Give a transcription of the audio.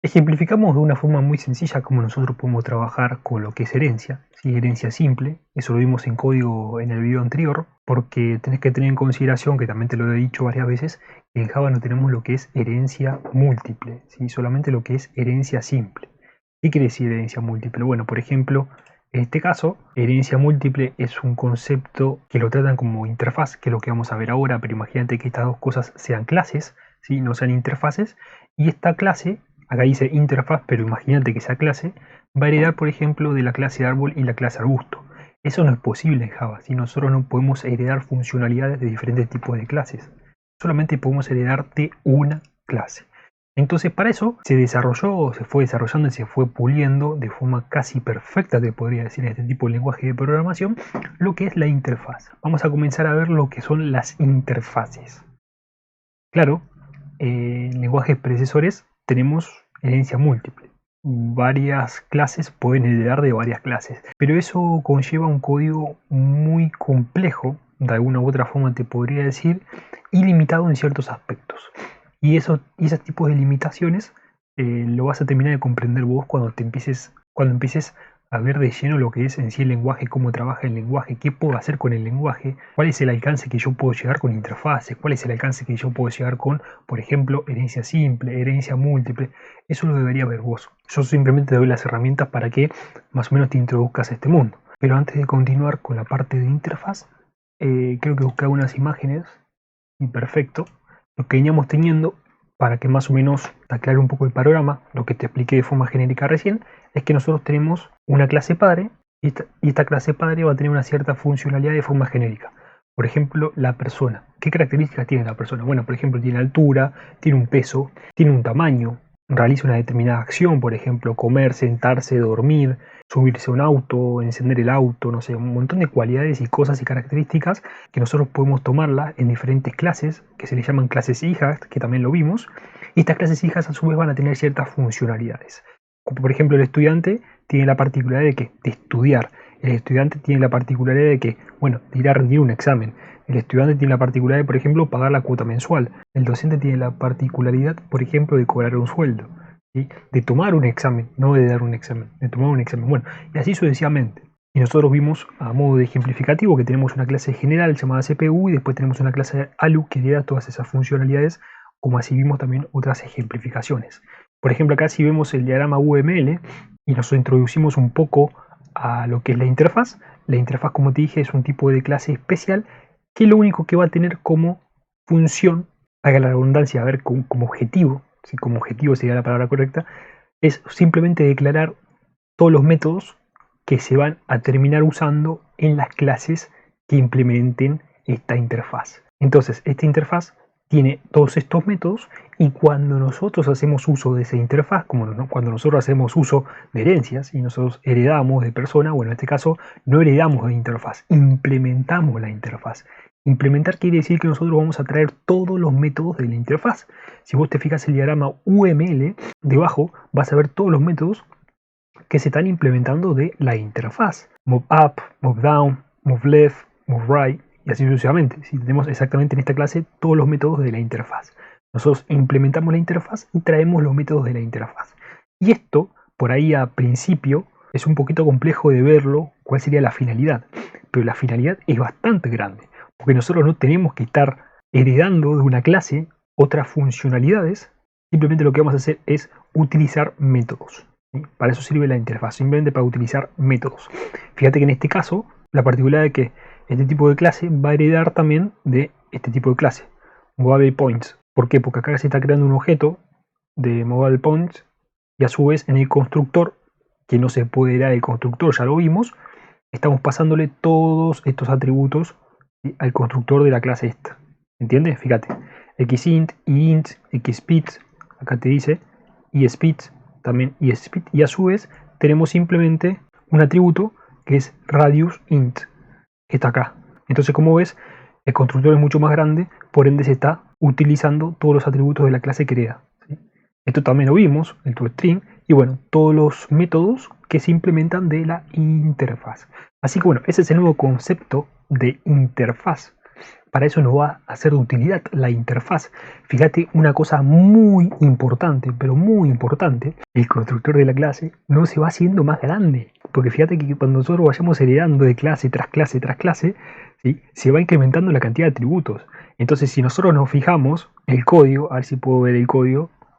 Ejemplificamos de una forma muy sencilla cómo nosotros podemos trabajar con lo que es herencia, ¿sí? Herencia simple, eso lo vimos en código en el video anterior, porque tenés que tener en consideración, que también te lo he dicho varias veces, que en Java no tenemos lo que es herencia múltiple, ¿sí? Solamente lo que es herencia simple. ¿Qué quiere decir herencia múltiple? Bueno, por ejemplo, en este caso, herencia múltiple es un concepto que lo tratan como interfaz, que es lo que vamos a ver ahora, pero imagínate que estas dos cosas sean clases, ¿sí? No sean interfaces, y esta clase, acá dice interfaz, pero imagínate que esa clase va a heredar, por ejemplo, de la clase árbol y la clase arbusto. Eso no es posible en Java, si nosotros no podemos heredar funcionalidades de diferentes tipos de clases. Solamente podemos heredar de una clase. Entonces para eso se desarrolló, se fue desarrollando y se fue puliendo de forma casi perfecta, te podría decir, en este tipo de lenguaje de programación, lo que es la interfaz. Vamos a comenzar a ver lo que son las interfaces. Claro, en lenguajes predecesores tenemos herencia múltiple. Varias clases pueden heredar de varias clases, pero eso conlleva un código muy complejo, de alguna u otra forma te podría decir, y limitado en ciertos aspectos. Y esos tipos de limitaciones lo vas a terminar de comprender vos cuando empieces a ver de lleno lo que es en sí el lenguaje, cómo trabaja el lenguaje, qué puedo hacer con el lenguaje, cuál es el alcance que yo puedo llegar con interfaces, cuál es el alcance que yo puedo llegar con, por ejemplo, herencia simple, herencia múltiple. Eso lo debería ver vos. Yo simplemente te doy las herramientas para que más o menos te introduzcas a este mundo. Pero antes de continuar con la parte de interfaz, creo que busqué algunas imágenes y perfecto. Lo que veníamos teniendo, para que más o menos te aclare un poco el panorama, lo que te expliqué de forma genérica recién, es que nosotros tenemos una clase padre y esta clase padre va a tener una cierta funcionalidad de forma genérica. Por ejemplo, la persona. ¿Qué características tiene la persona? Bueno, por ejemplo, tiene altura, tiene un peso, tiene un tamaño, realiza una determinada acción, por ejemplo, comer, sentarse, dormir, subirse a un auto, encender el auto, no sé, un montón de cualidades y cosas y características que nosotros podemos tomarlas en diferentes clases, que se les llaman clases hijas, que también lo vimos, y estas clases hijas a su vez van a tener ciertas funcionalidades. Como por ejemplo, el estudiante tiene la particularidad de que de estudiar. El estudiante tiene la particularidad de que, bueno, de ir a rendir un examen. El estudiante tiene la particularidad de, por ejemplo, pagar la cuota mensual. El docente tiene la particularidad, por ejemplo, de cobrar un sueldo, ¿sí? De tomar un examen, no de dar un examen, de tomar un examen. Bueno, y así sucesivamente. Y nosotros vimos a modo de ejemplificativo que tenemos una clase general llamada CPU y después tenemos una clase ALU que le da todas esas funcionalidades, como así vimos también otras ejemplificaciones. Por ejemplo, acá si vemos el diagrama UML y nos introducimos un poco a lo que es la interfaz, como te dije, es un tipo de clase especial que lo único que va a tener como función, haga la redundancia, a ver, como objetivo, si como objetivo sería la palabra correcta, es simplemente declarar todos los métodos que se van a terminar usando en las clases que implementen esta interfaz. Entonces, esta interfaz tiene todos estos métodos y cuando nosotros hacemos uso de esa interfaz, como cuando nosotros hacemos uso de herencias y nosotros heredamos de persona, bueno, en este caso no heredamos de interfaz, implementamos la interfaz. Implementar quiere decir que nosotros vamos a traer todos los métodos de la interfaz. Si vos te fijas el diagrama UML, debajo vas a ver todos los métodos que se están implementando de la interfaz. Move up, move down, move left, move right y así sucesivamente. Si tenemos exactamente en esta clase todos los métodos de la interfaz. Nosotros implementamos la interfaz y traemos los métodos de la interfaz. Y esto, por ahí a principio, es un poquito complejo de verlo, cuál sería la finalidad. Pero la finalidad es bastante grande, porque nosotros no tenemos que estar heredando de una clase otras funcionalidades. Simplemente lo que vamos a hacer es utilizar métodos. ¿Sí? Para eso sirve la interfaz, simplemente para utilizar métodos. Fíjate que en este caso, la particularidad es que este tipo de clase va a heredar también de este tipo de clase, Movable Points. ¿Por qué? Porque acá se está creando un objeto de Movable Points y a su vez en el constructor, que no se puede heredar el constructor, ya lo vimos, estamos pasándole todos estos atributos, ¿sí?, al constructor de la clase esta. ¿Entiendes? Fíjate, xint, int, xspeed, acá te dice, espeed, también espeed, y a su vez tenemos simplemente un atributo que es radius int, que está acá. Entonces, como ves, el constructor es mucho más grande, por ende se está utilizando todos los atributos de la clase que hereda, ¿sí? Esto también lo vimos, el toString, y bueno, todos los métodos que se implementan de la interfaz. Así que bueno, ese es el nuevo concepto de interfaz. para eso nos va a ser de utilidad la interfaz. Fíjate una cosa muy importante, pero muy importante, el constructor de la clase no se va haciendo más grande, porque fíjate que cuando nosotros vayamos heredando de clase tras clase tras clase, ¿sí? Se va incrementando la cantidad de atributos. Entonces si nosotros nos fijamos el código, a ver si puedo ver el código,